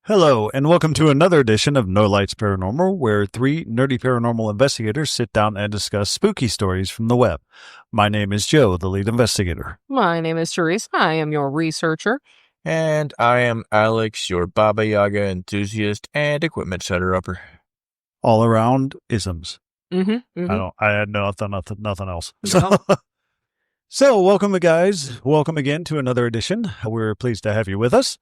Hello, and welcome to another edition of No Lights Paranormal, where three nerdy paranormal investigators sit down and discuss spooky stories from the web. My name is Joe, the lead investigator. My name is Teresa. I am your researcher. And I am Alex, your Baba Yaga enthusiast and equipment setter-upper. All around isms. Mm-hmm. I had nothing else. No. So, welcome, guys. Welcome again to another edition. We're pleased to have you with us.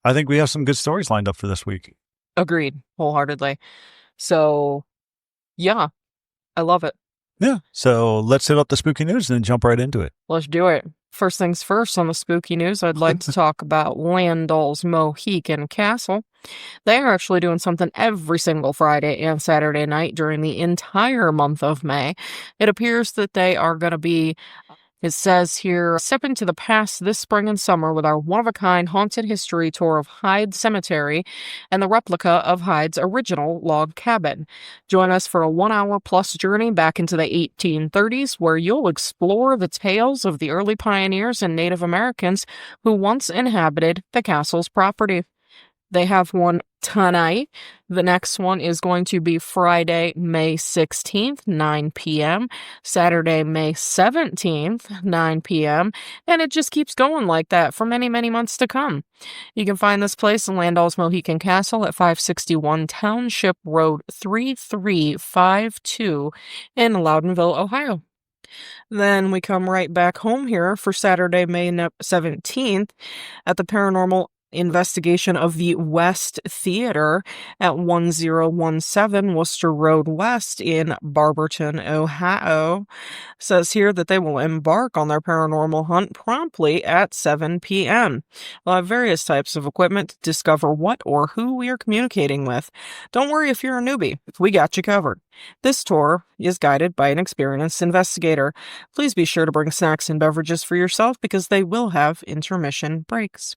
I think we have some good stories lined up for this week. Agreed, wholeheartedly. So, yeah, I love it. Yeah. So let's hit up the spooky news and then jump right into it. Let's do it. First things first on the spooky news, I'd like to talk about Landau's Mohican Castle. They are actually doing something every single Friday and Saturday night during the entire month of May. It appears that they are going to be... It says here, step into the past this spring and summer with our one-of-a-kind haunted history tour of Hyde Cemetery and the replica of Hyde's original log cabin. Join us for a 1-hour-plus journey back into the 1830s where you'll explore the tales of the early pioneers and Native Americans who once inhabited the castle's property. They have one tonight. The next one is going to be Friday, May 16th, 9 p.m., Saturday, May 17th, 9 p.m., and it just keeps going like that for many, many months to come. You can find this place in Landau's Mohican Castle at 561 Township Road 3352 in Loudonville, Ohio. Then we come right back home here for Saturday, May 17th at the Paranormal Investigation of the West Theater at 1017 Worcester Road West in Barberton, Ohio. Says here that they will embark on their paranormal hunt promptly at 7 p.m. They'll have various types of equipment to discover what or who we are communicating with. Don't worry if you're a newbie, we got you covered. This tour is guided by an experienced investigator. Please be sure to bring snacks and beverages for yourself because they will have intermission breaks.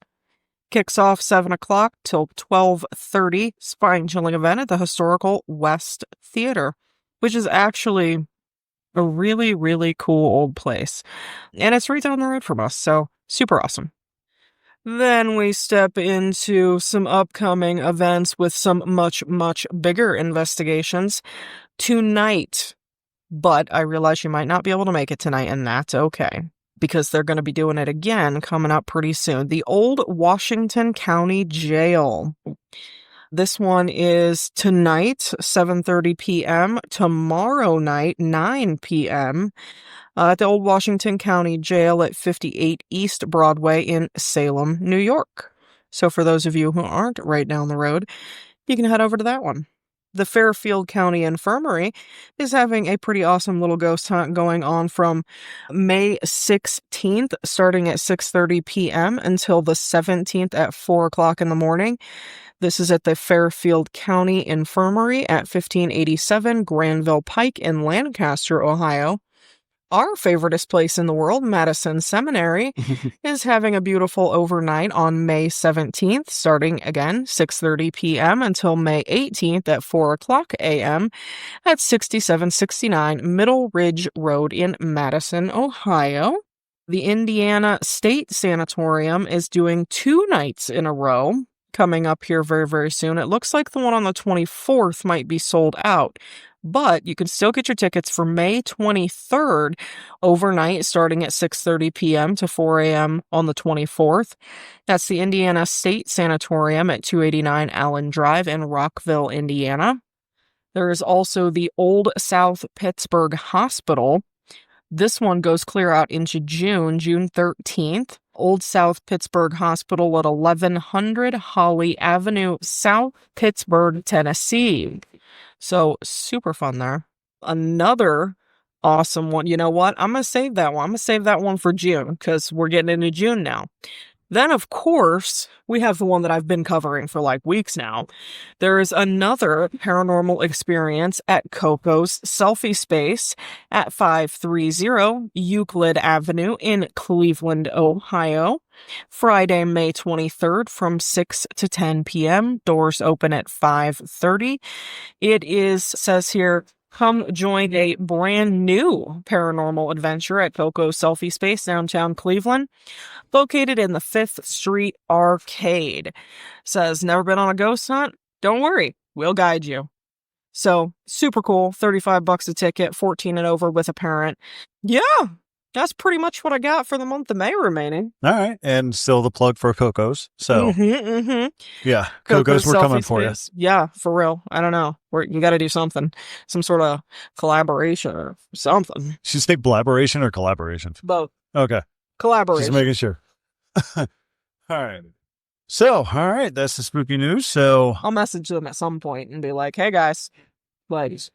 Kicks off 7 o'clock till 12:30, spine-chilling event at the historical West Theater, which is actually a really, really cool old place. And it's right down the road from us, so super awesome. Then we step into some upcoming events with some much, much bigger investigations tonight. But I realize you might not be able to make it tonight, and that's okay, because they're going to be doing it again coming up pretty soon. The Old Washington County Jail. This one is tonight, 7:30 p.m., tomorrow night, 9 p.m., at the Old Washington County Jail at 58 East Broadway in Salem, New York. So for those of you who aren't right down the road, you can head over to that one. The Fairfield County Infirmary is having a pretty awesome little ghost hunt going on from May 16th, starting at 6:30 p.m. until the 17th at 4 o'clock in the morning. This is at the Fairfield County Infirmary at 1587 Granville Pike in Lancaster, Ohio. Our favoriteest place in the world, Madison Seminary, is having a beautiful overnight on May 17th, starting again 6:30 p.m. until May 18th at 4 o'clock a.m. at 6769 Middle Ridge Road in Madison, Ohio. The Indiana State Sanatorium is doing 2 nights in a row coming up here very, very soon. It looks like the one on the 24th might be sold out, but you can still get your tickets for May 23rd overnight, starting at 6:30 p.m. to 4 a.m. on the 24th. That's the Indiana State Sanatorium at 289 Allen Drive in Rockville, Indiana. There is also the Old South Pittsburgh Hospital. This one goes clear out into June 13th. Old South Pittsburgh Hospital at 1100 Holly Avenue, South Pittsburgh, Tennessee. So super fun there. Another awesome one. You know what? I'm going to save that one. I'm going to save that one for June because we're getting into June now. Then, of course, we have the one that I've been covering for like weeks now. There is another paranormal experience at Coco's Selfie Space at 530 Euclid Avenue in Cleveland, Ohio. Friday, May 23rd from 6 to 10 p.m. Doors open at 5:30. It is, says here, come join a brand new paranormal adventure at Coco's Selfie Space downtown Cleveland, located in the 5th Street Arcade. Says, never been on a ghost hunt? Don't worry, we'll guide you. So, super cool, $35 a ticket, 14 and over with a parent. Yeah, that's pretty much what I got for the month of May remaining. All right. And still the plug for Coco's. So, yeah, Coco's, we're coming for you. Yeah, for real. I don't know. You got to do something. Some sort of collaboration or something. Should you say blaboration or collaboration? Both. Okay. Collaboration. Just making sure. All right. So, all right, that's the spooky news. So I'll message them at some point and be like, hey guys, ladies,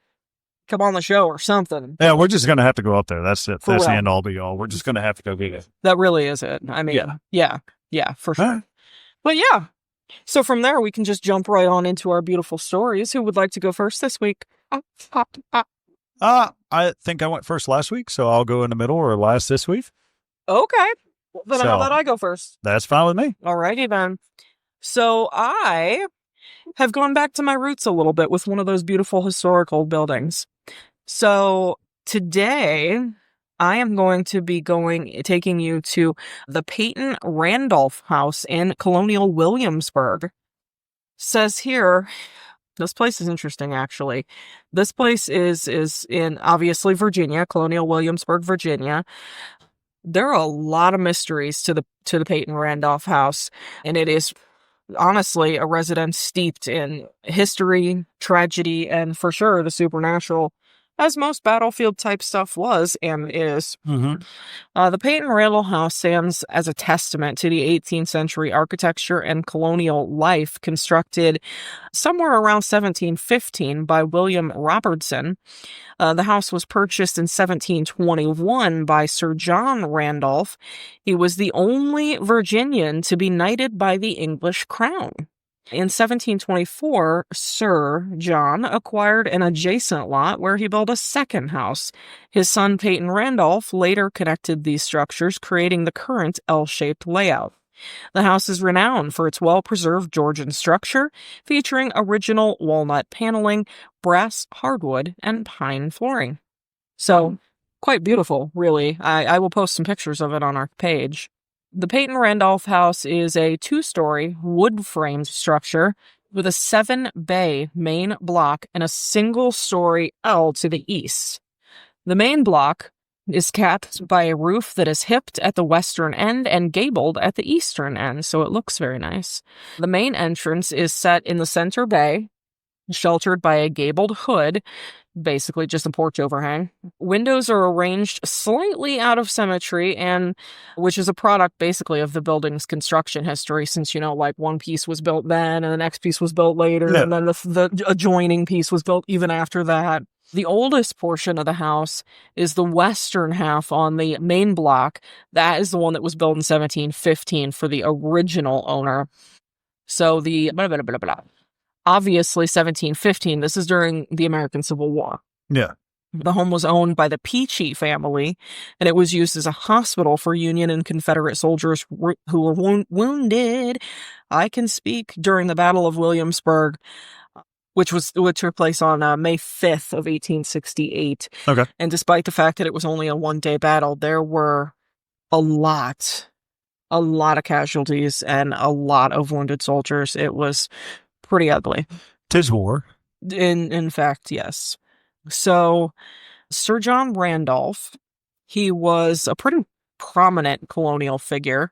come on the show or something. Yeah, we're just going to have to go up there. That's it. That's real. the end all be all. We're just going to have to go get it. That really is it. I mean, yeah, for sure. Right. But yeah, so from there, we can just jump right on into our beautiful stories. Who would like to go first this week? I think I went first last week, so I'll go in the middle or last this week. Okay. Then how about I go first? That's fine with me. Alrighty then. So I have gone back to my roots a little bit with one of those beautiful historical buildings. So today I am going to be taking you to the Peyton Randolph house in Colonial Williamsburg. Says here, this place is interesting actually. This place is in obviously Virginia, Colonial Williamsburg, Virginia. There are a lot of mysteries to the Peyton Randolph house, and it is honestly a residence steeped in history, tragedy, and for sure the supernatural, as most battlefield type stuff was and is. The Peyton Randolph house stands as a testament to the 18th century architecture and colonial life constructed somewhere around 1715 by William Robertson. The house was purchased in 1721 by Sir John Randolph. He was the only Virginian to be knighted by the English crown. In 1724, Sir John acquired an adjacent lot where he built a second house. His son Peyton Randolph later connected these structures, creating the current L-shaped layout. The house is renowned for its well-preserved Georgian structure, featuring original walnut paneling, brass hardwood, and pine flooring. So, quite beautiful, really. I will post some pictures of it on our page. The Peyton Randolph house is a 2-story, wood-framed structure with a 7-bay main block and a single-story L to the east. The main block is capped by a roof that is hipped at the western end and gabled at the eastern end, so it looks very nice. The main entrance is set in the center bay, sheltered by a gabled hood, basically just a porch overhang. Windows are arranged slightly out of symmetry, and which is a product basically of the building's construction history, since, like one piece was built then and the next piece was built later, and then the adjoining piece was built even after that. The oldest portion of the house is the western half on the main block. That is the one that was built in 1715 for the original owner. So the obviously 1715, this is during the American Civil War. Yeah. The home was owned by the Peachy family, and it was used as a hospital for Union and Confederate soldiers who were wounded. I can speak during the Battle of Williamsburg, which took place on May 5th of 1868. Okay. And despite the fact that it was only a one-day battle, there were a lot of casualties and a lot of wounded soldiers. It was pretty ugly. 'Tis war. In fact, yes. So, Sir John Randolph, he was a pretty prominent colonial figure.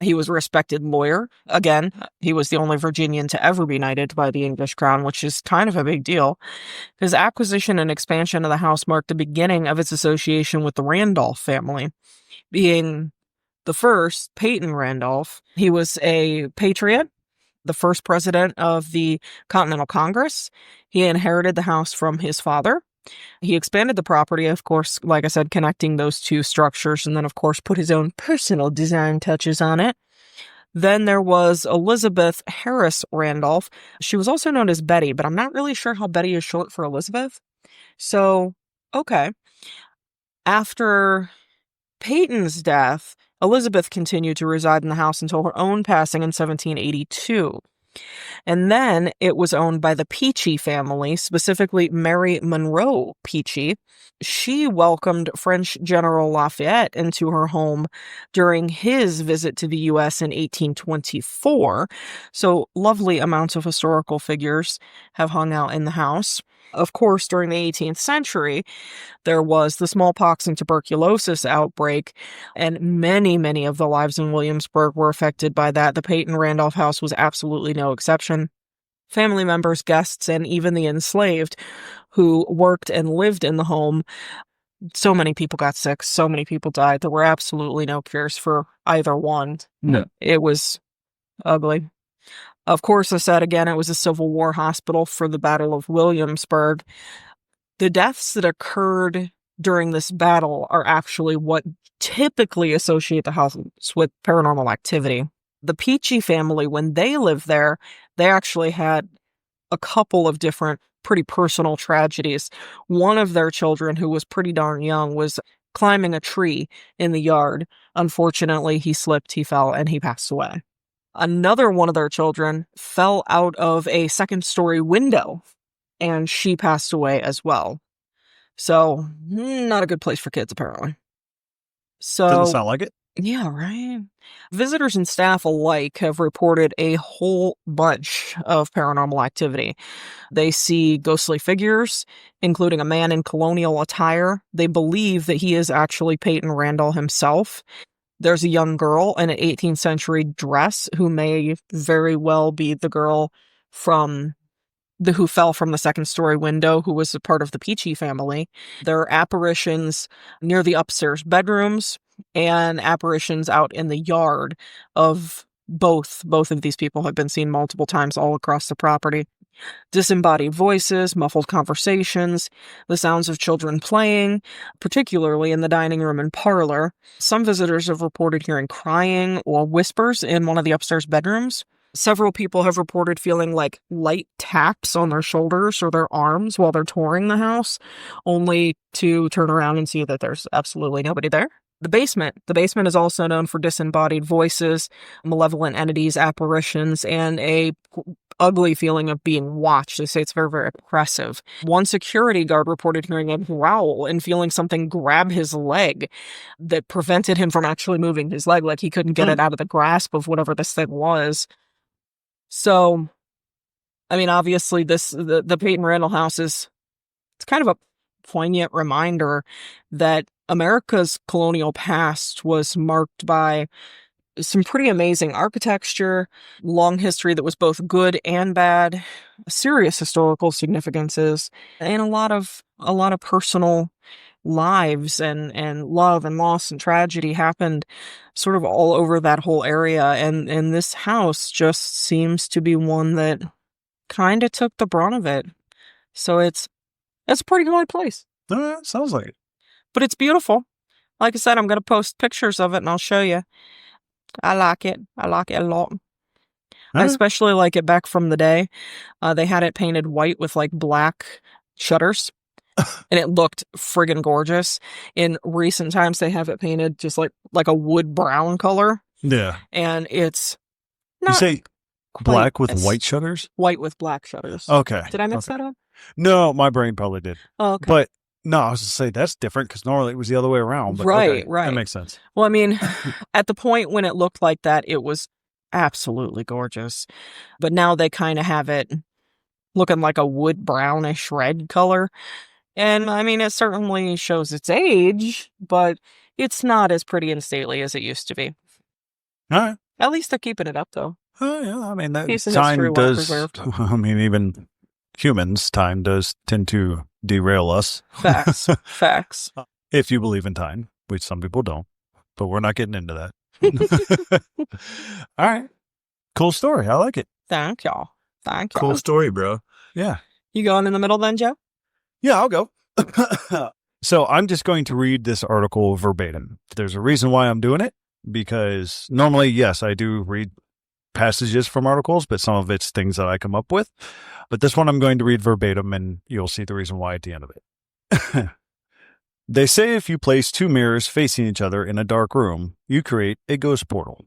He was a respected lawyer. Again, he was the only Virginian to ever be knighted by the English crown, which is kind of a big deal. His acquisition and expansion of the house marked the beginning of its association with the Randolph family. Being the first, Peyton Randolph, he was a patriot, the first president of the Continental Congress. He inherited the house from his father. He expanded the property, of course, like I said, connecting those two structures, and then, of course, put his own personal design touches on it. Then there was Elizabeth Harris Randolph. She was also known as Betty, but I'm not really sure how Betty is short for Elizabeth. So, okay. After Peyton's death, Elizabeth continued to reside in the house until her own passing in 1782. And then it was owned by the Peachy family, specifically Mary Monroe Peachy. She welcomed French General Lafayette into her home during his visit to the U.S. in 1824. So lovely amounts of historical figures have hung out in the house. Of course, during the 18th century, there was the smallpox and tuberculosis outbreak, and many of the lives in Williamsburg were affected by that. The Peyton Randolph house was absolutely no exception. Family members, guests, and even the enslaved who worked and lived in the home, so many people got sick, so many people died. There were absolutely no cures for either one. No. It was ugly. Of course, I said again, it was a Civil War hospital for the Battle of Williamsburg. The deaths that occurred during this battle are actually what typically associate the house with paranormal activity. The Peachy family, when they lived there, they actually had a couple of different pretty personal tragedies. One of their children, who was pretty darn young, was climbing a tree in the yard. Unfortunately, he slipped, he fell, and he passed away. Another one of their children fell out of a second-story window, and she passed away as well. So, not a good place for kids, apparently. So, Doesn't sound like it. Yeah, right? Visitors and staff alike have reported a whole bunch of paranormal activity. They see ghostly figures, including a man in colonial attire. They believe that he is actually Peyton Randall himself. There's a young girl in an 18th century dress who may very well be the girl who fell from the second-story window, who was a part of the Peachy family. There are apparitions near the upstairs bedrooms and apparitions out in the yard of both. Both of these people have been seen multiple times all across the property. Disembodied voices, muffled conversations, the sounds of children playing, particularly in the dining room and parlor. Some visitors have reported hearing crying or whispers in one of the upstairs bedrooms. Several people have reported feeling like light taps on their shoulders or their arms while they're touring the house, only to turn around and see that there's absolutely nobody there. The basement is also known for disembodied voices, malevolent entities, apparitions, and a ugly feeling of being watched. They say it's very oppressive. One security guard reported hearing a growl and feeling something grab his leg that prevented him from actually moving his leg, like he couldn't get it out of the grasp of whatever this thing was. So, I mean, obviously the Peyton Randall house it's kind of a poignant reminder that America's colonial past was marked by some pretty amazing architecture, long history that was both good and bad, serious historical significances, and a lot of personal lives and love and loss and tragedy happened sort of all over that whole area. And this house just seems to be one that kind of took the brunt of it. So it's a pretty haunted place. Sounds like it. But it's beautiful. Like I said, I'm going to post pictures of it and I'll show you. I like it. I like it a lot. I especially like it back from the day. They had it painted white with like black shutters. And it looked friggin' gorgeous. In recent times, they have it painted just like a wood brown color. Yeah. And it's not You say black with white shutters? White with black shutters. Okay. Did I mix that up? No, my brain probably did. Oh, okay. But no, I was to say that's different because normally it was the other way around. But Right. That makes sense. Well, I mean, at the point when it looked like that, it was absolutely gorgeous. But now they kind of have it looking like a wood brownish red color. And I mean, it certainly shows its age, but it's not as pretty and stately as it used to be. All right. At least they're keeping it up, though. Oh, yeah. I mean, that Piece of history time well does, preserved. I mean, even humans, time does tend to derail us. Facts. If you believe in time, which some people don't, but we're not getting into that. All right. Cool story. I like it. Thank y'all. Cool story, bro. Yeah. You going in the middle then, Joe? Yeah, I'll go. So I'm just going to read this article verbatim. There's a reason why I'm doing it, because normally, yes, I do read passages from articles, but some of it's things that I come up with. But this one I'm going to read verbatim, and you'll see the reason why at the end of it. They say if you place two mirrors facing each other in a dark room, you create a ghost portal.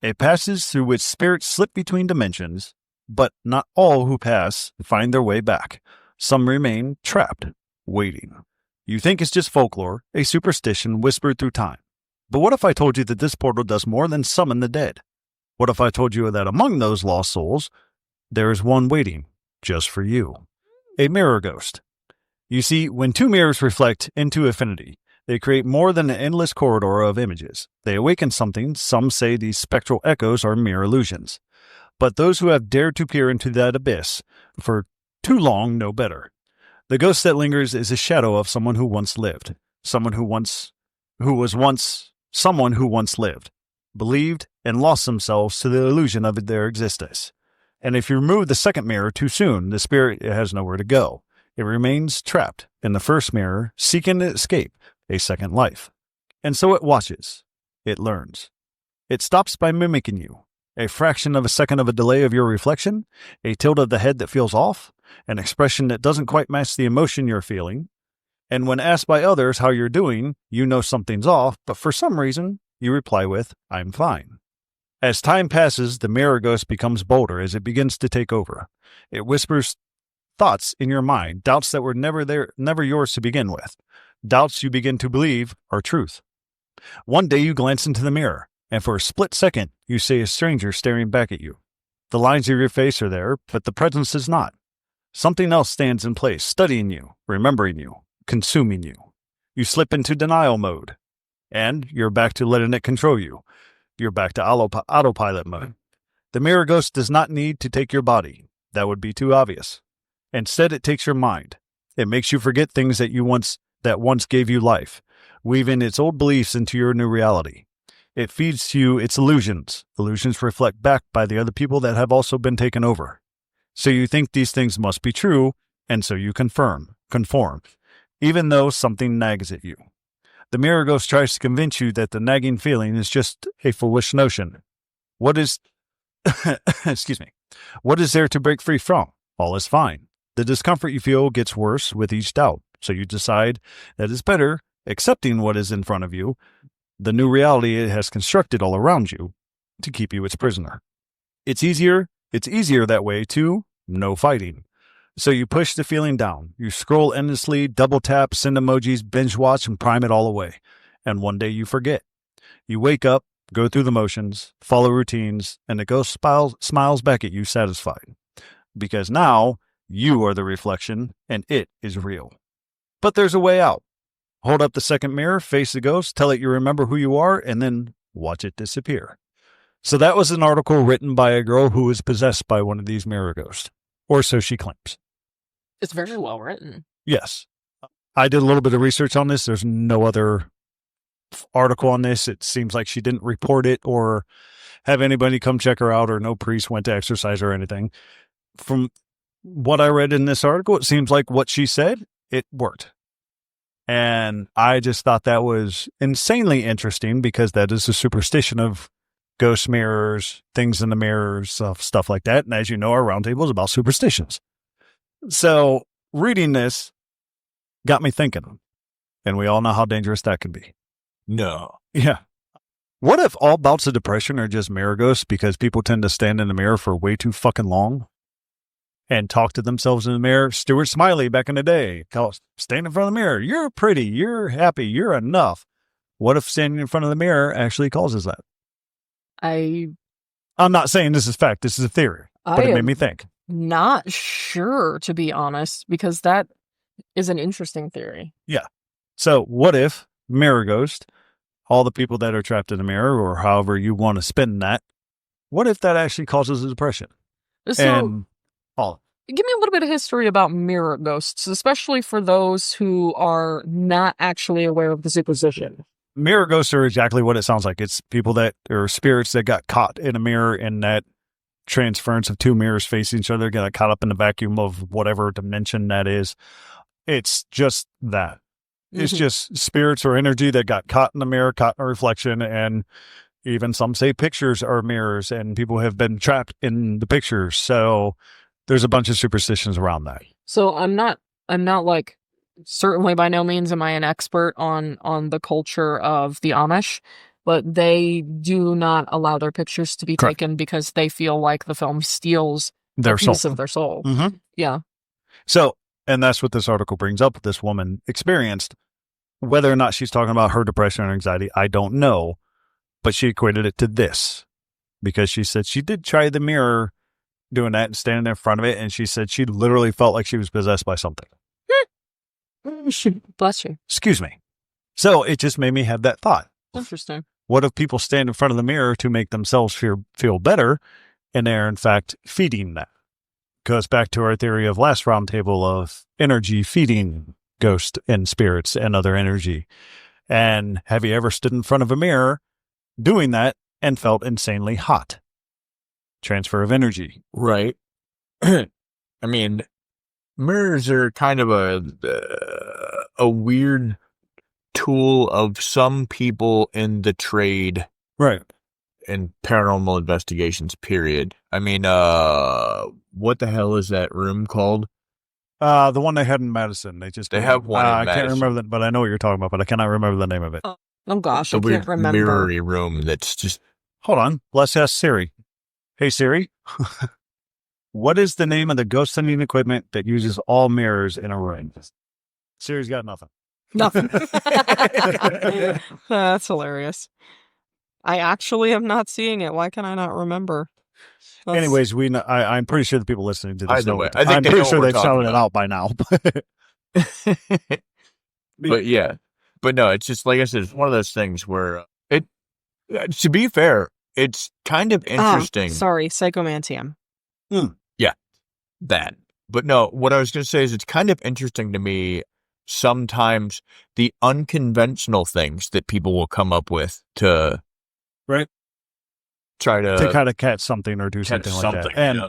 A passage through which spirits slip between dimensions, But not all who pass find their way back. Some remain trapped, waiting. You think it's just folklore, a superstition whispered through time. But what if I told you that this portal does more than summon the dead? What if I told you that among those lost souls, there is one waiting just for you? A mirror ghost. You see, when two mirrors reflect into infinity, they create more than an endless corridor of images. They awaken something. Some say these spectral echoes are mere illusions. But those who have dared to peer into that abyss for too long know better. The ghost that lingers is a shadow of someone who once lived. Someone who once lived, believed, and lost themselves to the illusion of their existence. And if you remove the second mirror too soon, the spirit has nowhere to go. It remains trapped in the first mirror, seeking to escape a second life. And so it watches. It learns. It stops by mimicking you. A fraction of a second of a delay of your reflection, a tilt of the head that feels off, an expression that doesn't quite match the emotion you're feeling. And when asked by others how you're doing, you know something's off, but for some reason, you reply with, "I'm fine." As time passes, the mirror ghost becomes bolder as it begins to take over. It whispers thoughts in your mind, doubts that were never yours to begin with, doubts you begin to believe are truth. One day you glance into the mirror, and for a split second, you see a stranger staring back at you. The lines of your face are there, but the presence is not. Something else stands in place, studying you, remembering you, consuming you. You slip into denial mode, and you're back to letting it control you. You're back to autopilot mode. The mirror ghost does not need to take your body. That would be too obvious. Instead, it takes your mind. It makes you forget things that once gave you life, weaving its old beliefs into your new reality. It feeds you its illusions. Illusions reflect back by the other people that have also been taken over. So you think these things must be true, and so you conform, even though something nags at you. The mirror ghost tries to convince you that the nagging feeling is just a foolish notion. What is there to break free from? All is fine. The discomfort you feel gets worse with each doubt, so you decide that it's better accepting what is in front of you, the new reality it has constructed all around you, to keep you its prisoner. It's easier that way too, no fighting. So you push the feeling down. You scroll endlessly, double tap, send emojis, binge watch, and prime it all away. And one day you forget. You wake up, go through the motions, follow routines, and the ghost smiles back at you satisfied. Because now, you are the reflection, and it is real. But there's a way out. Hold up the second mirror, face the ghost, tell it you remember who you are, and then watch it disappear. So that was an article written by a girl who was possessed by one of these mirror ghosts. Or so she claims. It's very well written. Yes. I did a little bit of research on this. There's no other article on this. It seems like she didn't report it or have anybody come check her out, or no priest went to exorcise her or anything. From what I read in this article, it seems like what she said, it worked. And I just thought that was insanely interesting because that is a superstition of ghost mirrors, things in the mirrors, stuff like that. And as you know, our roundtable is about superstitions. So reading this got me thinking, and we all know how dangerous that can be. No. Yeah. What if all bouts of depression are just mirror ghosts because people tend to stand in the mirror for way too fucking long and talk to themselves in the mirror? Stuart Smiley back in the day, stand in front of the mirror. You're pretty. You're happy. You're enough. What if standing in front of the mirror actually causes that? I'm not saying this is fact. This is a theory, but it made me think. Not sure, to be honest, because that is an interesting theory. Yeah. So what if mirror ghost, all the people that are trapped in the mirror, or however you want to spin that, what if that actually causes a depression? So, give me a little bit of history about mirror ghosts, especially for those who are not actually aware of the superstition. Mirror ghosts are exactly what it sounds like. It's people that are spirits that got caught in a mirror, and that transference of two mirrors facing each other, got caught up in the vacuum of whatever dimension that is. It's just that. It's just spirits or energy that got caught in the mirror, caught in a reflection, and even some say pictures are mirrors, and people have been trapped in the pictures. So there's a bunch of superstitions around that. So I'm not like, certainly by no means am I an expert on the culture of the Amish, but they do not allow their pictures to be Correct. taken because they feel like the film steals Their soul. piece of their soul. Mm-hmm. Yeah. So, and that's what this article brings up. This woman experienced. Whether or not she's talking about her depression or anxiety, I don't know. But she equated it to this because she said she did try the mirror doing that and standing in front of it. And she said she literally felt like she was possessed by something. Bless you. Excuse me. So it just made me have that thought. Interesting. What if people stand in front of the mirror to make themselves feel better, and they're in fact feeding that? Goes back to our theory of last roundtable of energy feeding ghosts and spirits and other energy. And have you ever stood in front of a mirror doing that and felt insanely hot? Transfer of energy. Right. I mean, mirrors are kind of a weird tool of some people in the trade, Right. in paranormal investigations, period. I mean, what the hell is that room called? The one they had in Madison. They have one in I can't Madison. remember that, but I know what you're talking about, but I cannot remember the name of it. Oh gosh, The I weird can't remember. mirrory room that's just... Hold on. Let's ask Siri. Hey, Siri. What is the name of the ghost sending equipment that uses all mirrors in a room? Siri's got nothing. Nothing. That's hilarious. I actually am not seeing it. Why can I not remember? That's- Anyways, I'm pretty sure the people listening to this Either know. way, I think I'm they pretty know sure what we're they've shouted talking it out by now. But yeah. But no, it's just, like I said, it's one of those things where to be fair, it's kind of interesting. Sorry, psychomantium. That. But no, what I was going to say is it's kind of interesting to me sometimes the unconventional things that people will come up with to Right. try to kind of catch something or do catch something like something. that. And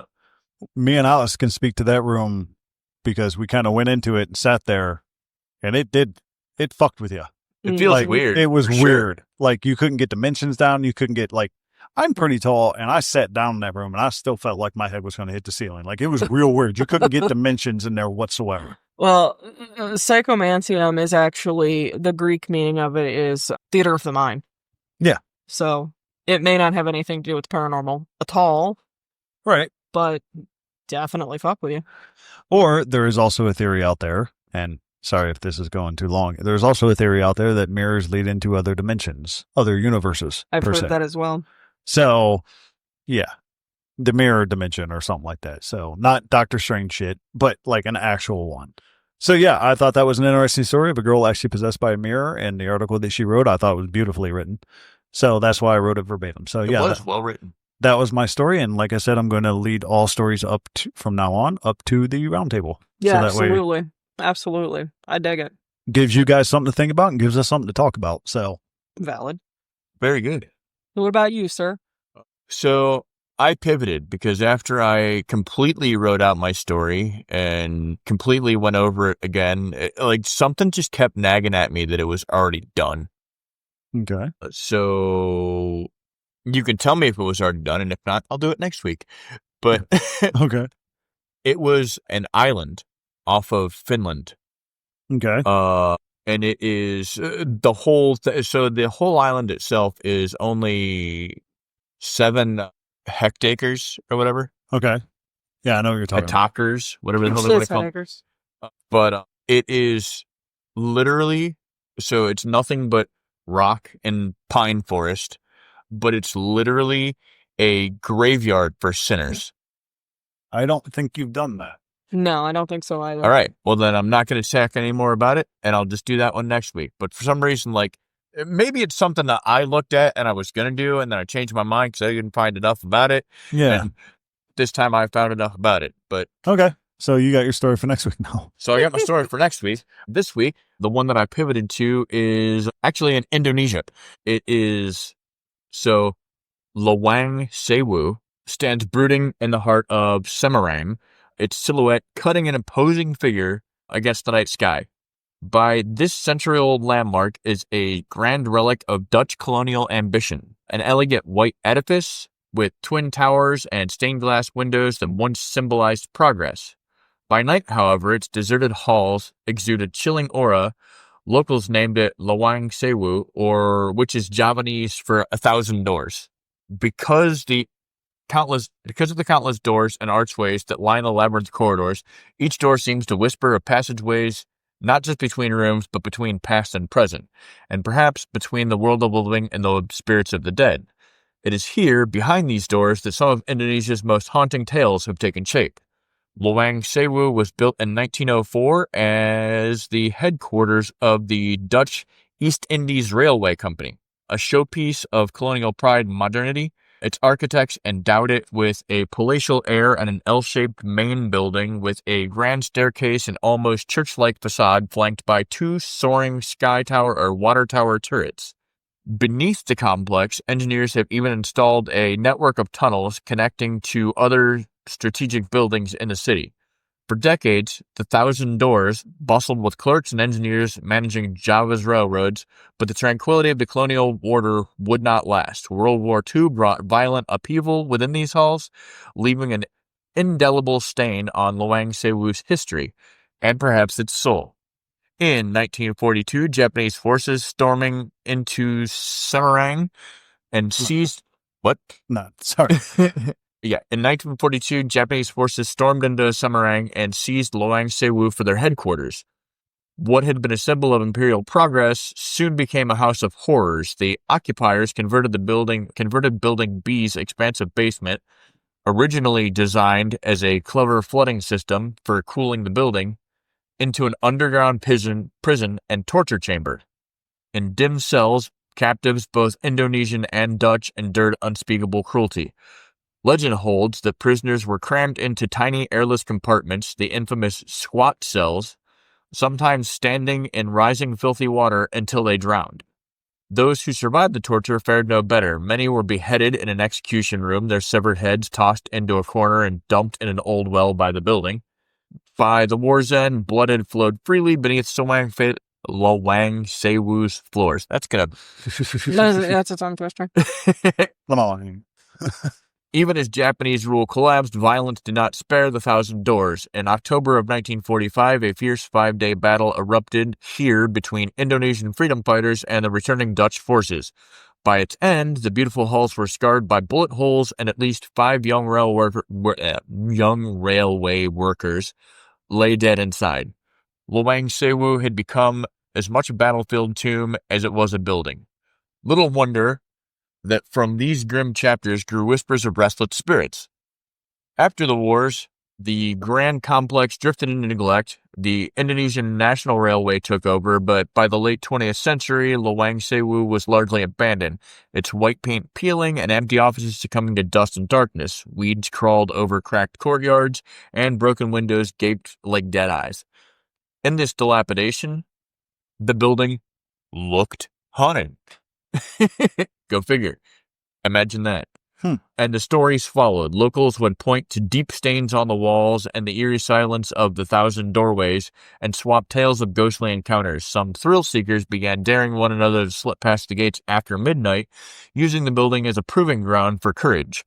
me and Alice can speak to that room because we kind of went into it and sat there, and it fucked with you. It feels Like, weird. It was for sure. weird. Like, you couldn't get dimensions down. You couldn't get, like, I'm pretty tall, and I sat down in that room, and I still felt like my head was going to hit the ceiling. Like, it was real weird. You couldn't get dimensions in there whatsoever. Well, psychomantium is actually, the Greek meaning of it is theater of the mind. Yeah. So it may not have anything to do with paranormal at all, Right. but definitely fuck with you. Or there is also a theory out there, and sorry if this is going too long, there's also a theory out there that mirrors lead into other dimensions, other universes. I've per heard se. that as well. So, yeah, the mirror dimension or something like that. So, not Doctor Strange shit, but like an actual one. So, yeah, I thought that was an interesting story of a girl actually possessed by a mirror, and the article that she wrote I thought was beautifully written. So, that's why I wrote it verbatim. So, It yeah, was well written. that was my story. And like I said, I'm going to lead all stories up to, from now on up to the roundtable. Yeah, so that way absolutely. Absolutely. I dig it. gives you guys something to think about and gives us something to talk about. So, Valid. Very good. What about you, sir? So I pivoted because after I completely wrote out my story and completely went over it again, like something just kept nagging at me that it was already done. okay. So you can tell me if it was already done, and if not, I'll do it next week. But Okay. it was an island off of Finland. Okay. And it is the whole so the whole island itself is only 7 hectares or whatever. Okay. Yeah, I know what you're talking about. Attackers, whatever the hell they want to call it. Acres. But it is literally, so it's nothing but rock and pine forest, but it's literally a graveyard for sinners. I don't think you've done that. No, I don't think so either. All right. Well, then I'm not going to talk any more about it, and I'll just do that one next week. But for some reason, like, maybe it's something that I looked at and I was going to do, and then I changed my mind because I didn't find enough about it. Yeah. And this time I found enough about it. But Okay. So you got your story for next week now. so I got my story for next week. This week, the one that I pivoted to is actually in Indonesia. It is, so Lewang Sewu stands brooding in the heart of Semarang, its silhouette cutting an imposing figure against the night sky. By this century-old landmark is a grand relic of Dutch colonial ambition, an elegant white edifice with twin towers and stained glass windows that once symbolized progress. By night, however, its deserted halls exude a chilling aura. Locals named it Lewang Sewu, or which is Javanese for 1,000 doors. Because the the countless doors and archways that line the labyrinth corridors, each door seems to whisper of passageways not just between rooms, but between past and present, and perhaps between the world of the living and the spirits of the dead. It is here, behind these doors, that some of Indonesia's most haunting tales have taken shape. Lewang Sewu was built in 1904 as the headquarters of the Dutch East Indies Railway Company, a showpiece of colonial pride and modernity. Its architects endowed it with a palatial air and an L-shaped main building with a grand staircase and almost church-like facade flanked by two soaring sky tower or water tower turrets. Beneath the complex, engineers have even installed a network of tunnels connecting to other strategic buildings in the city. For decades, the Thousand Doors bustled with clerks and engineers managing Java's railroads, but the tranquility of the colonial order would not last. World War II brought violent upheaval within these halls, leaving an indelible stain on Lewang Sewu's history, and perhaps its soul. In 1942, Japanese forces storming into Semarang and seized... What? No, sorry. Yeah, in 1942, Japanese forces stormed into Semarang and seized Lewang Sewu for their headquarters. What had been a symbol of imperial progress soon became a house of horrors. The occupiers converted building B's expansive basement, originally designed as a clever flooding system for cooling the building, into an underground prison and torture chamber. In dim cells, captives, both Indonesian and Dutch, endured unspeakable cruelty. Legend holds that prisoners were crammed into tiny airless compartments, the infamous squat cells, sometimes standing in rising filthy water until they drowned. Those who survived the torture fared no better. Many were beheaded in an execution room, their severed heads tossed into a corner and dumped in an old well by the building. By the war's end, blood had flowed freely beneath Lewang Sewu's floors. That's That's a tongue twister. Come on. Even as Japanese rule collapsed, violence did not spare the Thousand Doors. In October of 1945, a fierce 5-day battle erupted here between Indonesian freedom fighters and the returning Dutch forces. By its end, the beautiful halls were scarred by bullet holes, and at least 5 young railway workers lay dead inside. Lewang Sewu had become as much a battlefield tomb as it was a building. Little wonder that from these grim chapters grew whispers of restless spirits. After the wars, the grand complex drifted into neglect. The Indonesian National Railway took over, but by the late 20th century, Lewang Sewu was largely abandoned, its white paint peeling and empty offices succumbing to dust and darkness. Weeds crawled over cracked courtyards, and broken windows gaped like dead eyes. In this dilapidation, the building looked haunted. Go figure. Imagine that. And the stories followed. Locals would point to deep stains on the walls and the eerie silence of the Thousand Doorways and swap tales of ghostly encounters. Some thrill seekers began daring one another to slip past the gates after midnight, using the building as a proving ground for courage.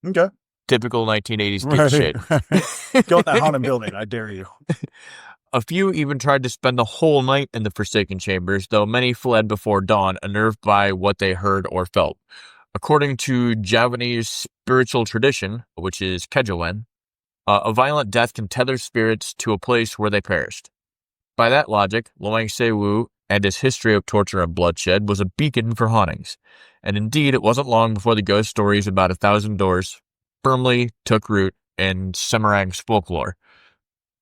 Okay. Typical 1980s geek shit. Go in that haunted building, I dare you. A few even tried to spend the whole night in the forsaken chambers, though many fled before dawn, unnerved by what they heard or felt. According to Javanese spiritual tradition, which is kejawen, a violent death can tether spirits to a place where they perished. By that logic, Lewang Sewu and his history of torture and bloodshed was a beacon for hauntings. And indeed, it wasn't long before the ghost stories about 1,000 doors firmly took root in Semarang's folklore.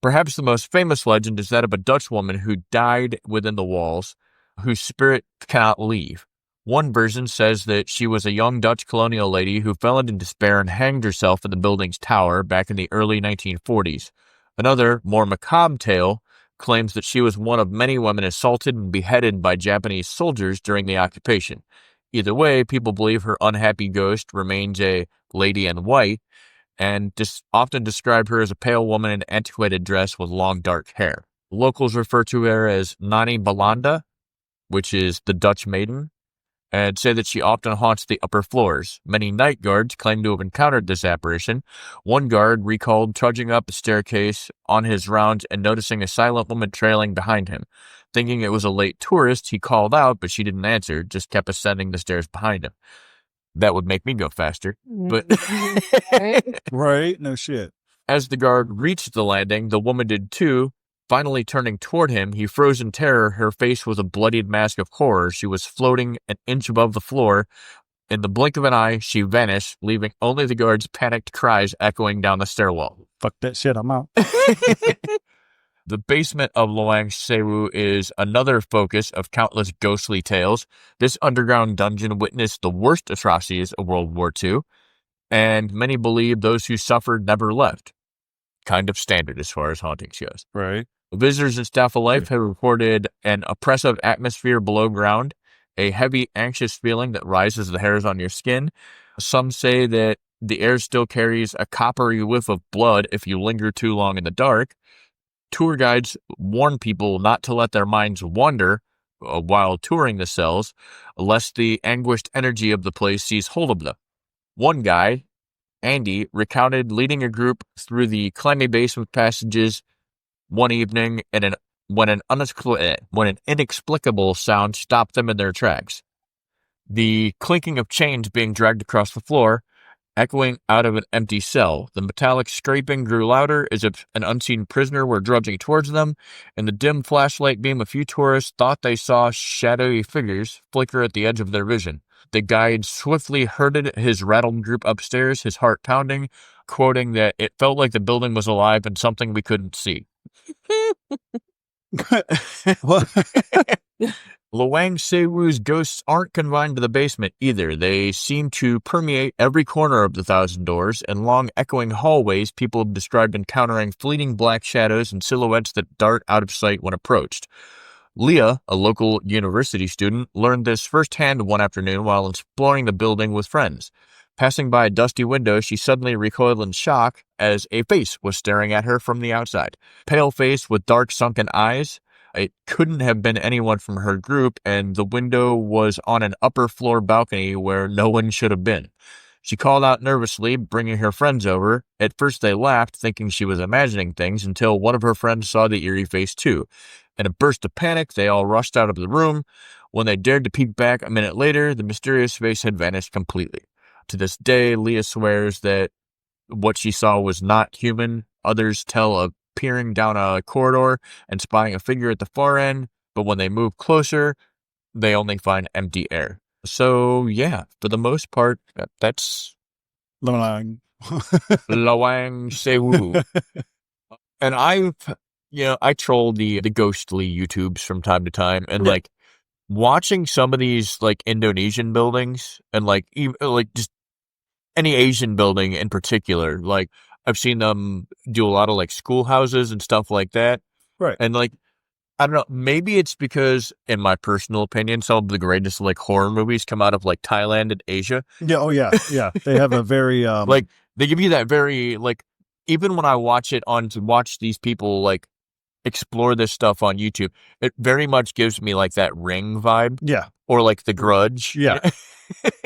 Perhaps the most famous legend is that of a Dutch woman who died within the walls, whose spirit cannot leave. One version says that she was a young Dutch colonial lady who fell into despair and hanged herself in the building's tower back in the early 1940s. Another, more macabre tale claims that she was one of many women assaulted and beheaded by Japanese soldiers during the occupation. Either way, people believe her unhappy ghost remains a lady in white, and often describe her as a pale woman in an antiquated dress with long dark hair. Locals refer to her as Nani Balanda, which is the Dutch maiden, and say that she often haunts the upper floors. Many night guards claim to have encountered this apparition. One guard recalled trudging up a staircase on his rounds and noticing a silent woman trailing behind him. Thinking it was a late tourist, he called out, but she didn't answer, just kept ascending the stairs behind him. That would make me go faster. But Right? No shit. as the guard reached the landing, the woman did too. Finally turning toward him, he froze in terror. Her face was a bloodied mask of horror. She was floating an inch above the floor. In the blink of an eye, she vanished, leaving only the guard's panicked cries echoing down the stairwell. Fuck that shit, I'm out. The basement of Lewang Sewu is another focus of countless ghostly tales. This underground dungeon witnessed the worst atrocities of World War II, and many believe those who suffered never left. Kind of standard as far as hauntings goes. Right. Visitors and staff alike have reported an oppressive atmosphere below ground, a heavy, anxious feeling that rises the hairs on your skin. Some say that the air still carries a coppery whiff of blood if you linger too long in the dark. Tour guides warn people not to let their minds wander while touring the cells, lest the anguished energy of the place seize hold of them. One guy, Andy, recounted leading a group through the clammy basement passages one evening when an inexplicable sound stopped them in their tracks. The clinking of chains being dragged across the floor, echoing out of an empty cell. The metallic scraping grew louder as if an unseen prisoner were drudging towards them. In the dim flashlight beam, a few tourists thought they saw shadowy figures flicker at the edge of their vision. The guide swiftly herded his rattled group upstairs, his heart pounding, quoting that it felt like the building was alive and something we couldn't see. Lewang Sewu's ghosts aren't confined to the basement either. They seem to permeate every corner of the thousand doors and long echoing hallways. People have described encountering fleeting black shadows and silhouettes that dart out of sight when approached. Leah, a local university student, learned this firsthand one afternoon while exploring the building with friends. Passing by a dusty window, she suddenly recoiled in shock as a face was staring at her from the outside. Pale face with dark sunken eyes. It couldn't have been anyone from her group, and the window was on an upper floor balcony where no one should have been. She called out nervously, bringing her friends over. At first they laughed, thinking she was imagining things, until one of her friends saw the eerie face too. In a burst of panic, they all rushed out of the room. When they dared to peek back a minute later, the mysterious face had vanished completely. To this day, Leah swears that what she saw was not human. Others tell of peering down a corridor and spotting a figure at the far end, but when they move closer, they only find empty air. So, yeah, for the most part, that's Lewang. Lewang Sewu. And I troll the ghostly YouTubes from time to time, and like watching some of these like Indonesian buildings and like even like just any Asian building in particular, like I've seen them do a lot of like schoolhouses and stuff like that. Right. And like, I don't know, maybe it's because, in my personal opinion, some of the greatest like horror movies come out of like Thailand and Asia. Yeah. Oh yeah. Yeah. They have a very like they give you that very like, even when I watch these people like explore this stuff on YouTube, it very much gives me like that Ring vibe. Yeah. Or like The Grudge. Yeah.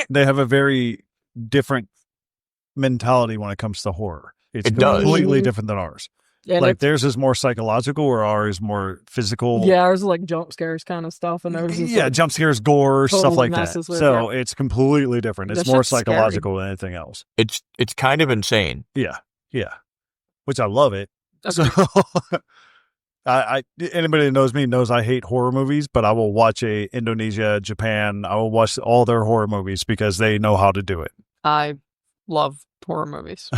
They have a very different mentality when it comes to horror. It's completely different than ours. And like theirs is more psychological, or ours is more physical. Yeah, ours is like jump scares kind of stuff, and theirs is like jump scares, gore, stuff like that. With, so it's completely different. It's more psychological than anything else. It's kind of insane. Yeah, which I love it. Okay. So I anybody that knows me knows I hate horror movies, but I will watch Indonesia, Japan. I will watch all their horror movies because they know how to do it. I love horror movies.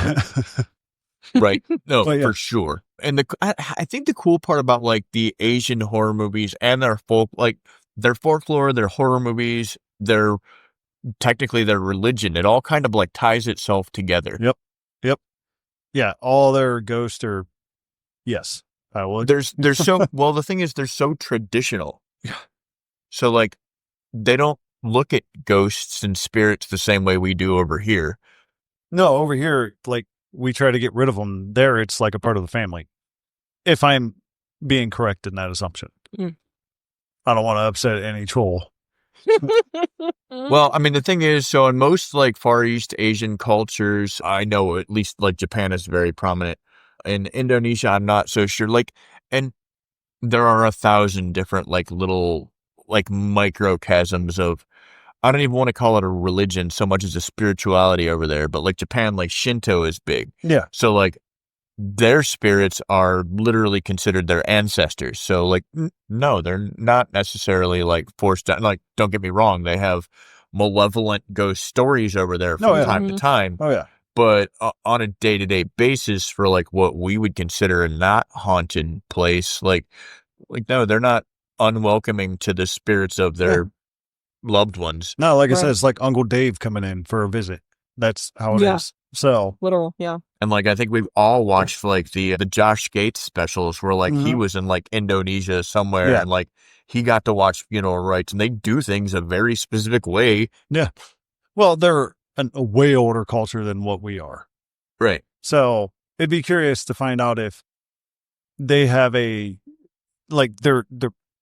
Right. No, for sure. And I think the cool part about like the Asian horror movies and their folklore, their horror movies, their religion, it all kind of like ties itself together. Yep. Yeah. All their ghosts are, yes, I will. They're so, well, the thing is they're so traditional. Yeah. So like they don't look at ghosts and spirits the same way we do over here. No, over here, like, we try to get rid of them. There, it's like a part of the family. If I'm being correct in that assumption. I don't want to upset any troll. Well, I mean, the thing is, so in most like Far East Asian cultures, I know at least like Japan is very prominent. In Indonesia, I'm not so sure. Like, and there are 1,000 different like little like microchasms of I don't even want to call it a religion so much as a spirituality over there, but like Japan, like Shinto is big. Yeah. So like their spirits are literally considered their ancestors. So like, no, they're not necessarily like forced down. Like, don't get me wrong. They have malevolent ghost stories over there from time to time. Oh, yeah. But on a day-to-day basis for like what we would consider a not haunted place, like no, they're not unwelcoming to the spirits of their loved ones. No, like I said, it's like Uncle Dave coming in for a visit. That's how it is. So literal, yeah. And like I think we've all watched like the Josh Gates specials where like he was in like Indonesia somewhere and like he got to watch funeral rites, and they do things a very specific way. Yeah. Well, they're a way older culture than what we are. Right. So it'd be curious to find out if they have like they're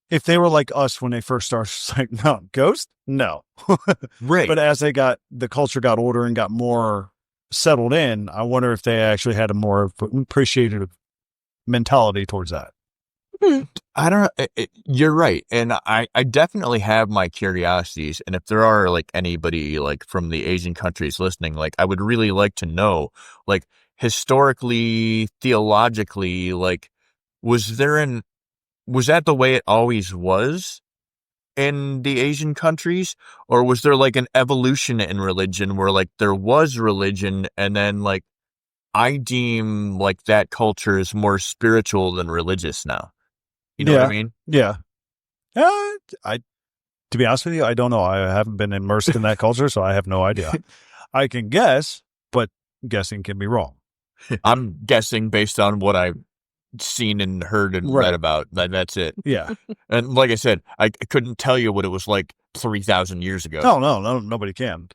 if they were like us when they first started, it's like, no, ghost? No. Right. But as the culture got older and got more settled in, I wonder if they actually had a more appreciative mentality towards that. I don't know. You're right. And I definitely have my curiosities. And if there are like anybody like from the Asian countries listening, like I would really like to know, like historically, theologically, like was that the way it always was in the Asian countries? Or was there like an evolution in religion where like there was religion and then like I deem like that culture is more spiritual than religious now? You know what I mean? Yeah. To be honest with you, I don't know. I haven't been immersed in that culture, so I have no idea. I can guess, but guessing can be wrong. I'm guessing based on what I've seen and heard and read about. That's it. Yeah. And like I said, I couldn't tell you what it was like 3,000 years ago. No, nobody can.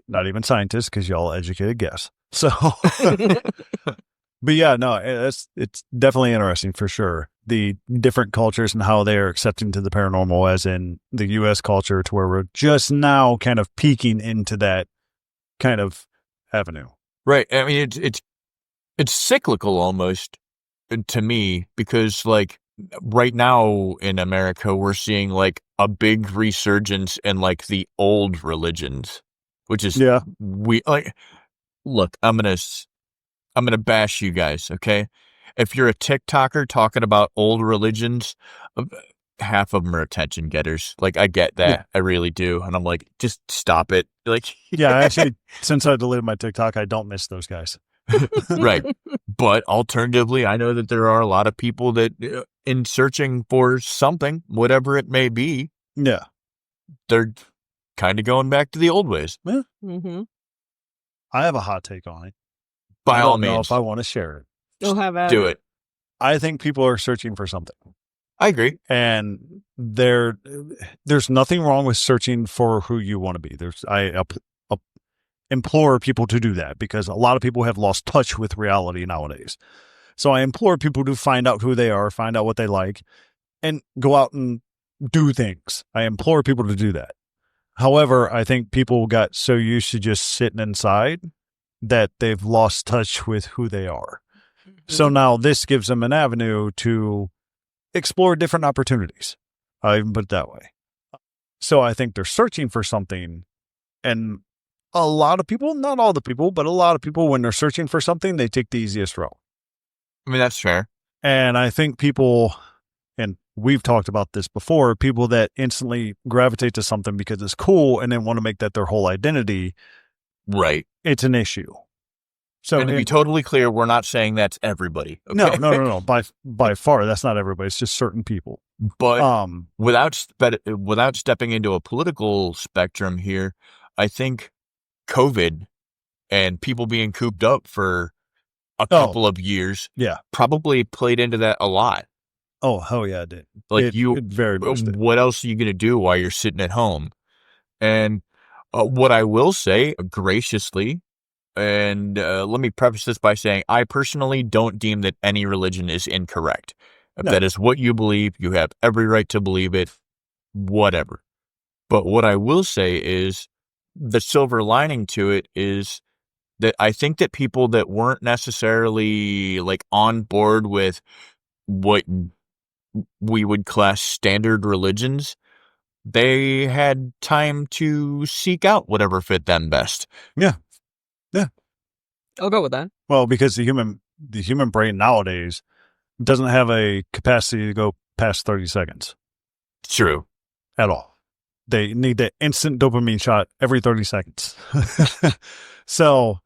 Not even scientists, because y'all educated guess. So, but yeah, no, it's definitely interesting for sure. The different cultures and how they are accepting to the paranormal, as in the U.S. culture, to where we're just now kind of peeking into that kind of avenue. Right. I mean, it's cyclical almost to me, because like right now in America, we're seeing like a big resurgence in like the old religions, which is we like. Look, I'm gonna bash you guys, okay? If you're a TikToker talking about old religions, half of them are attention getters. Like, I get that. Yeah. I really do. And I'm like, just stop it. Like, yeah, actually, since I deleted my TikTok, I don't miss those guys. Right. But alternatively, I know that there are a lot of people that in searching for something, whatever it may be, they're kind of going back to the old ways. Yeah. Mm-hmm. I have a hot take on it. By all means. I don't know if I want to share it. You'll have at Do it. I think people are searching for something. I agree. And there's nothing wrong with searching for who you want to be. I implore people to do that, because a lot of people have lost touch with reality nowadays. So I implore people to find out who they are, find out what they like, and go out and do things. I implore people to do that. However, I think people got so used to just sitting inside that they've lost touch with who they are. Mm-hmm. So now this gives them an avenue to explore different opportunities. I even put it that way. So I think they're searching for something, and a lot of people, not all the people, but a lot of people, when they're searching for something, they take the easiest route. I mean, that's fair. And I think people, and we've talked about this before, people that instantly gravitate to something because it's cool and then want to make that their whole identity. Right. It's an issue. So, and to be totally clear, we're not saying that's everybody. Okay? No. By far, that's not everybody. It's just certain people. But without stepping into a political spectrum here, I think COVID and people being cooped up for a couple of years probably played into that a lot. Oh, hell yeah, it did. Like it very much did. What else are you going to do while you're sitting at home? And what I will say graciously, and let me preface this by saying, I personally don't deem that any religion is incorrect. If that is what you believe, you have every right to believe it, whatever. But what I will say is the silver lining to it is that I think that people that weren't necessarily like on board with what we would class standard religions they had time to seek out whatever fit them best. I'll go with that. Well, because the human brain nowadays doesn't have a capacity to go past 30 seconds True. at all. They need that instant dopamine shot every 30 seconds. So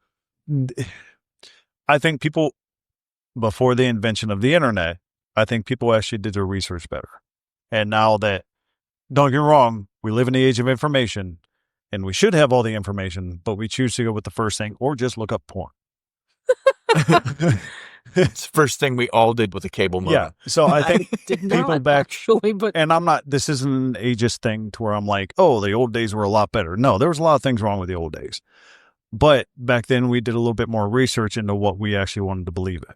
I think people, before the invention of the internet, I think people actually did their research better. And now that, don't get me wrong, we live in the age of information and we should have all the information, but we choose to go with the first thing or just look up porn. It's the first thing we all did with a cable modem. Yeah. So I think Did people not back, actually, but and I'm not, this isn't an ageist thing to where I'm like, oh, the old days were a lot better. No, there was a lot of things wrong with the old days. But back then we did a little bit more research into what we actually wanted to believe in.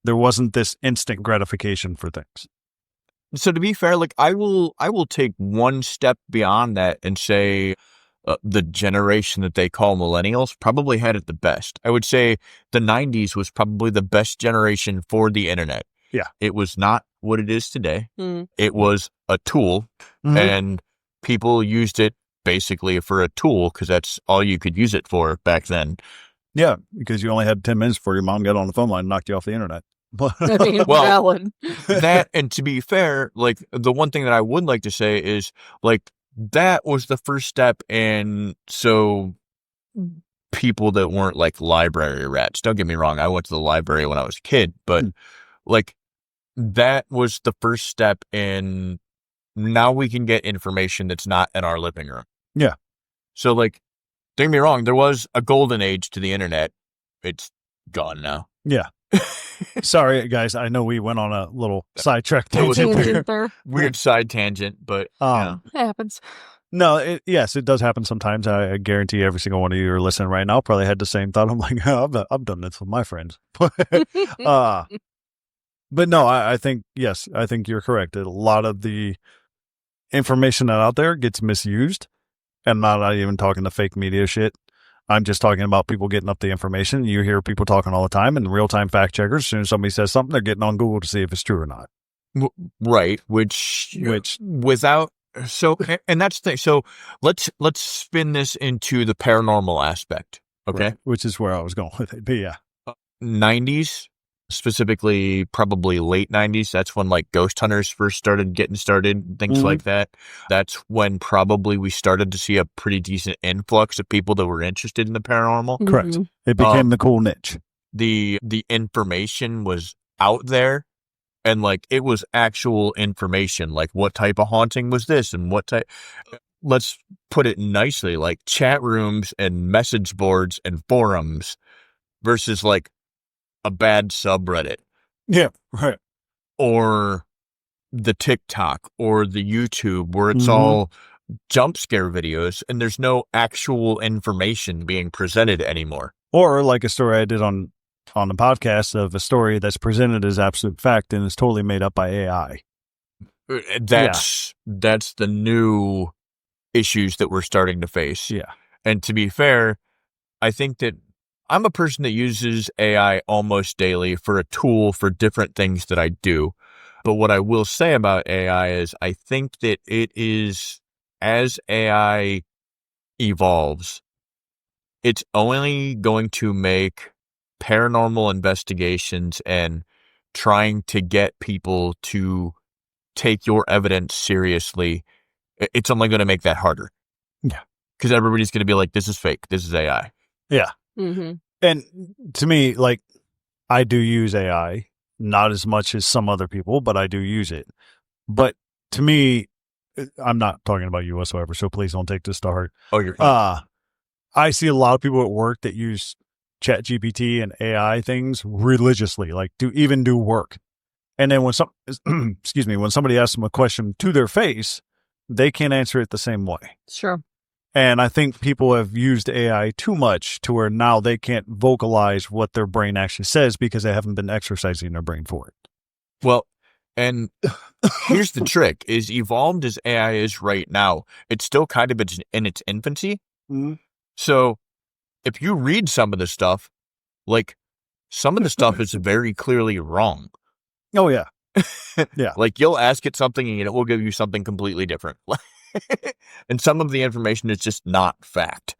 There wasn't this instant gratification for things. So to be fair, like I will take one step beyond that and say the generation that they call millennials probably had it the best. I would say the 90s was probably the best generation for the internet. Yeah. It was not what it is today. Mm. It was a tool, and people used it basically for a tool because that's all you could use it for back then. Yeah, because you only had 10 minutes before your mom got on the phone line and knocked you off the internet. I mean, Well, valid. That, and to be fair, like the one thing that I would like to say is like that was the first step in so people that weren't like library rats. Don't get me wrong, I went to the library when I was a kid, but like that was the first step in now we can get information that's not in our living room. Yeah. So like, don't get me wrong, there was a golden age to the internet. It's gone now. Yeah. Sorry, guys. I know we went on a little sidetrack That was a tangent Tangent there. there. Weird side tangent, but Um, It happens. No, yes, it does happen sometimes. I guarantee every single one of you are listening right now probably had the same thought. I'm like, oh, I've done this with my friends. But no, I think, yes, I think you're correct. A lot of the information that out there gets misused. And I'm not even talking the fake media shit. I'm just talking about people getting up the information. You hear people talking all the time, and real-time fact checkers, as soon as somebody says something, they're getting on Google to see if it's true or not. right, which without so, and that's the thing. So let's spin this into the paranormal aspect. Okay, Right, which is where I was going with it. But yeah, 90s, specifically probably late 90s. That's when like ghost hunters first started getting started, things like that. That's when probably we started to see a pretty decent influx of people that were interested in the paranormal. correct. Mhm. It became the cool niche. The information was out there, and like it was actual information, like what type of haunting was this and what type. Let's put it nicely, like chat rooms and message boards and forums versus like a bad subreddit Yeah, right. or the TikTok or the YouTube where it's Mhm. all jump scare videos and there's no actual information being presented anymore. Or like a story I did on the podcast of a story that's presented as absolute fact and is totally made up by AI. That's the new issues that we're starting to face. Yeah. And to be fair, I think that I'm a person that uses AI almost daily for a tool for different things that I do. But what I will say about AI is I think that it is, as AI evolves, it's only going to make paranormal investigations and trying to get people to take your evidence seriously. It's only going to make that harder. Yeah. Because everybody's going to be like, this is fake. This is AI. Yeah. Mm-hmm. And to me, like, I do use AI, not as much as some other people, but I do use it. But to me, I'm not talking about you whatsoever, so please don't take this to heart. Oh, you're fine. I see a lot of people at work that use ChatGPT and AI things religiously, like do work. And then when when somebody asks them a question to their face, they can't answer it the same way. Sure. And I think people have used AI too much to where now they can't vocalize what their brain actually says because they haven't been exercising their brain for it. Well, and here's the trick, is evolved as AI is right now, it's still kind of in its infancy. Mm-hmm. So if you read some of the stuff, like some of the stuff is very clearly wrong. Oh, yeah. Yeah. Like you'll ask it something and it will give you something completely different. And some of the information is just not fact.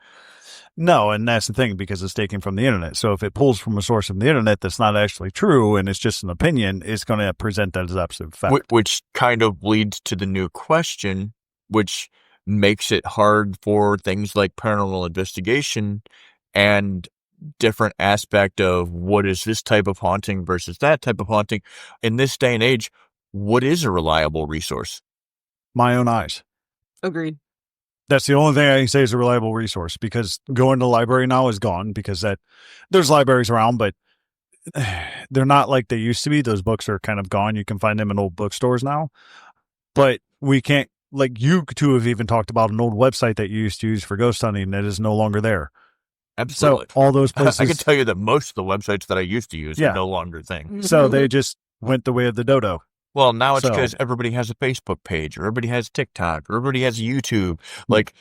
No, and that's the thing, because it's taken from the internet. So if it pulls from a source from the internet that's not actually true and it's just an opinion, it's going to present that as absolute fact. Which kind of leads to the new question, which makes it hard for things like paranormal investigation and different aspect of what is this type of haunting versus that type of haunting. In this day and age, what is a reliable resource? My own eyes. Agreed. That's the only thing I can say is a reliable resource, because going to the library now is gone, because there's libraries around, but they're not like they used to be. Those books are kind of gone. You can find them in old bookstores now, but we can't, like you two have even talked about an old website that you used to use for ghost hunting that is no longer there. Absolutely. So all those places. I can tell you that most of the websites that I used to use are no longer a thing. So they just went the way of the dodo. Well, now it's because everybody has a Facebook page, or everybody has TikTok, or everybody has YouTube. Like,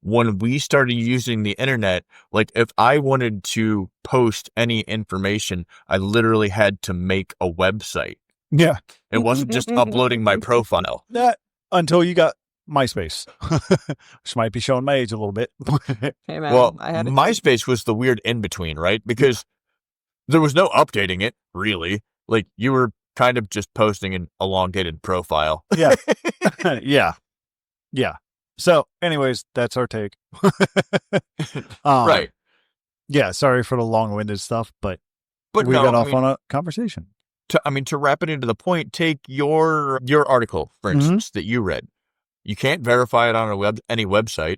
when we started using the internet, like if I wanted to post any information, I literally had to make a website. Yeah. It wasn't just uploading my profile. Until you got MySpace, which might be showing my age a little bit. Hey, man, well, MySpace was the weird in-between, right? Because there was no updating it, really. Like, you were kind of just posting an elongated profile. Yeah. Yeah. So, anyways, that's our take. Right. Yeah, sorry for the long-winded stuff, but we got off on a conversation. To wrap it into the point, take your article, for instance, that you read. You can't verify it on any website.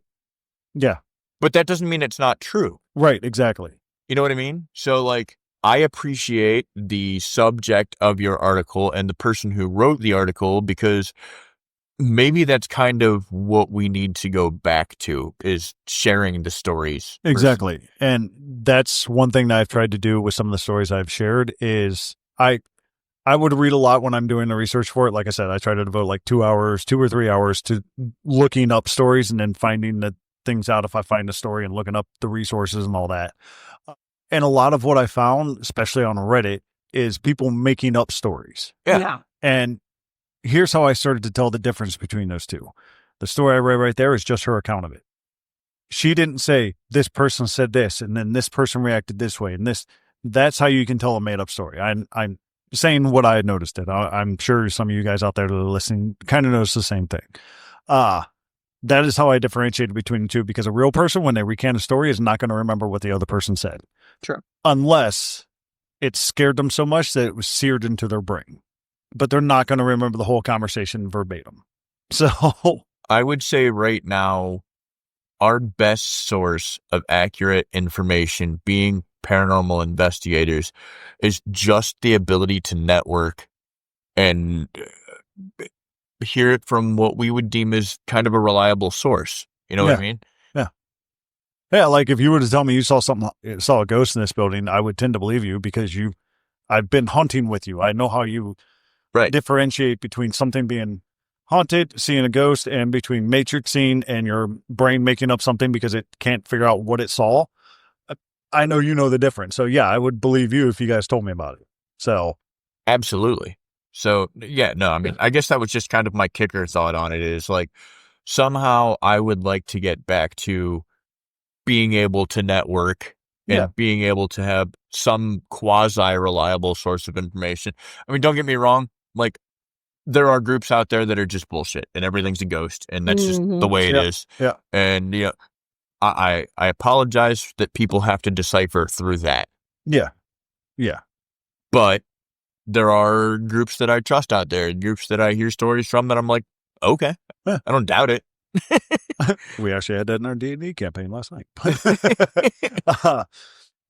Yeah. But that doesn't mean it's not true. Right, exactly. You know what I mean? So, like, I appreciate the subject of your article and the person who wrote the article, because maybe that's kind of what we need to go back to, is sharing the stories. Exactly. And that's one thing that I've tried to do with some of the stories I've shared is I would read a lot when I'm doing the research for it. Like I said, I try to devote like 2 or 3 hours to looking up stories and then finding the things out if I find a story and looking up the resources and all that. And a lot of what I found, especially on Reddit, is people making up stories. Yeah. And here's how I started to tell the difference between those two. The story I read right there is just her account of it. She didn't say, this person said this, and then this person reacted this way, and this. That's how you can tell a made-up story. I'm saying what I had noticed it. I'm sure some of you guys out there that are listening kind of noticed the same thing. That is how I differentiated between the two, because a real person, when they recant a story, is not going to remember what the other person said. True. Unless it scared them so much that it was seared into their brain. But they're not going to remember the whole conversation verbatim. So I would say right now, our best source of accurate information, being paranormal investigators, is just the ability to network and hear it from what we would deem as kind of a reliable source. You know what I mean? Yeah, like if you were to tell me you saw a ghost in this building, I would tend to believe you, because I've been hunting with you. I know how you differentiate between something being haunted, seeing a ghost, and between matrixing and your brain making up something because it can't figure out what it saw. I know you know the difference. So yeah, I would believe you if you guys told me about it. So absolutely. So yeah, no, I mean, I guess that was just kind of my kicker thought on it, is like, somehow I would like to get back to being able to network and being able to have some quasi-reliable source of information. I mean, don't get me wrong. Like, there are groups out there that are just bullshit and everything's a ghost, and that's just the way it is. Yeah. And, you know, I apologize that people have to decipher through that. Yeah. Yeah. But there are groups that I trust out there, groups that I hear stories from that I'm like, okay, I don't doubt it. We actually had that in our D&D campaign last night.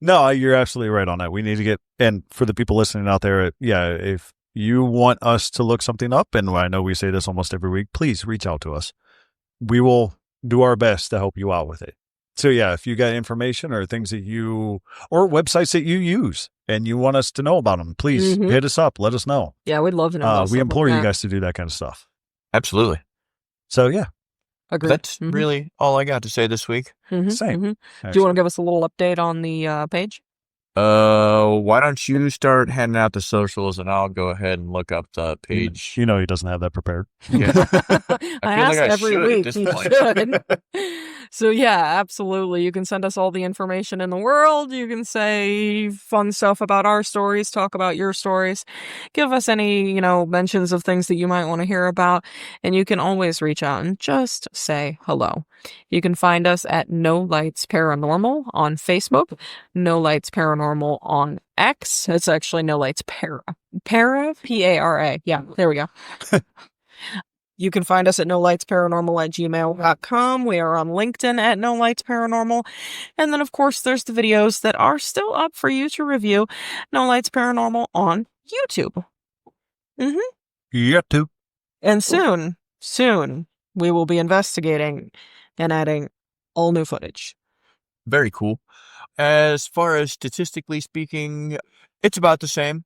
No, you're absolutely right on that. We need to get, and for the people listening out there, if you want us to look something up, and I know we say this almost every week, please reach out to us. We will do our best to help you out with it. So yeah, if you got information or things that or websites that you use and you want us to know about them, please hit us up. Let us know. Yeah, we'd love to know. We implore you guys to do that kind of stuff. Absolutely. So yeah. Agreed. That's really all I got to say this week. Same. Do you want to give us a little update on the page? Why don't you start handing out the socials and I'll go ahead and look up the page. You know he doesn't have that prepared. Yeah. I feel like ask I every should at week. this He point. should. So yeah, absolutely. You can send us all the information in the world. You can say fun stuff about our stories, talk about your stories, give us any, mentions of things that you might want to hear about. And you can always reach out and just say hello. You can find us at No Lights Paranormal on Facebook, No Lights Paranormal on X. It's actually No Lights Para. Para? Yeah, there we go. You can find us at nolightsparanormal@gmail.com. We are on LinkedIn at No Lights Paranormal. And then, of course, there's the videos that are still up for you to review. No Lights Paranormal on YouTube. You too. And soon, we will be investigating and adding all new footage. Very cool. As far as statistically speaking, it's about the same.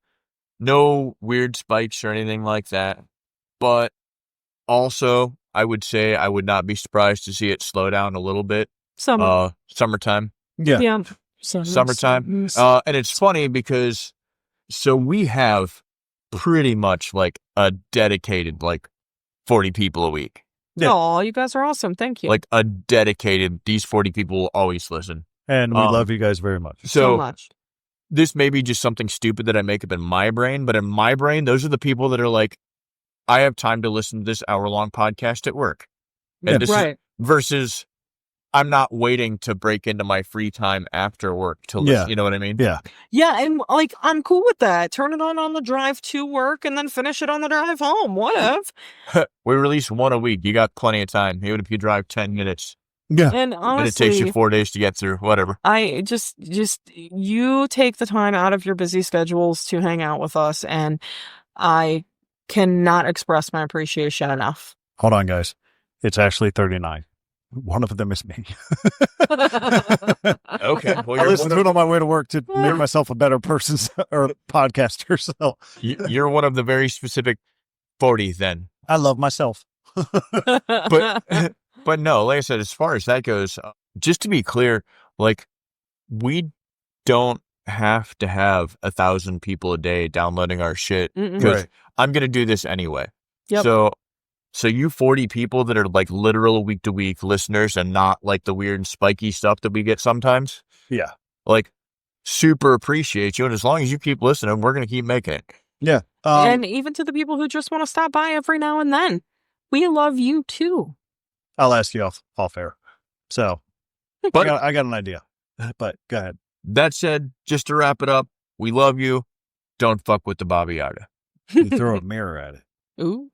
No weird spikes or anything like that. But also, I would say I would not be surprised to see it slow down a little bit. Summertime. Yeah. Summertime. And it's funny because we have pretty much like a dedicated 40 people a week. Yeah. Oh, you guys are awesome. Thank you. Like a dedicated, these 40 people will always listen. And we love you guys very much. So much. This may be just something stupid that I make up in my brain, but in my brain, those are the people that are like, I have time to listen to this hour-long podcast at work. And this is versus I'm not waiting to break into my free time after work to listen. You know what I mean? Yeah. Yeah, and I'm cool with that. Turn it on the drive to work and then finish it on the drive home. What if? We release one a week. You got plenty of time. Even if you drive 10 minutes. Yeah. And honestly, and it takes you 4 days to get through, whatever. I just you take the time out of your busy schedules to hang out with us, and I cannot express my appreciation enough. Hold on, guys. It's actually 39. One of them is me. Okay. Well, I listen to it on my way to work to make myself a better person or podcaster. So you're one of the very specific 40 then. I love myself. But no, like I said, as far as that goes, just to be clear, we don't have to have 1,000 people a day downloading our shit because I'm going to do this anyway. Yep. So you 40 people that are literal week to week listeners and not the weird and spiky stuff that we get sometimes. Yeah. Super appreciate you. And as long as you keep listening, we're going to keep making it. Yeah. And even to the people who just want to stop by every now and then, we love you too. I'll ask you off air. So but I got an idea, but go ahead. That said, just to wrap it up, we love you. Don't fuck with the Baba Yaga. You throw a mirror at it. Ooh.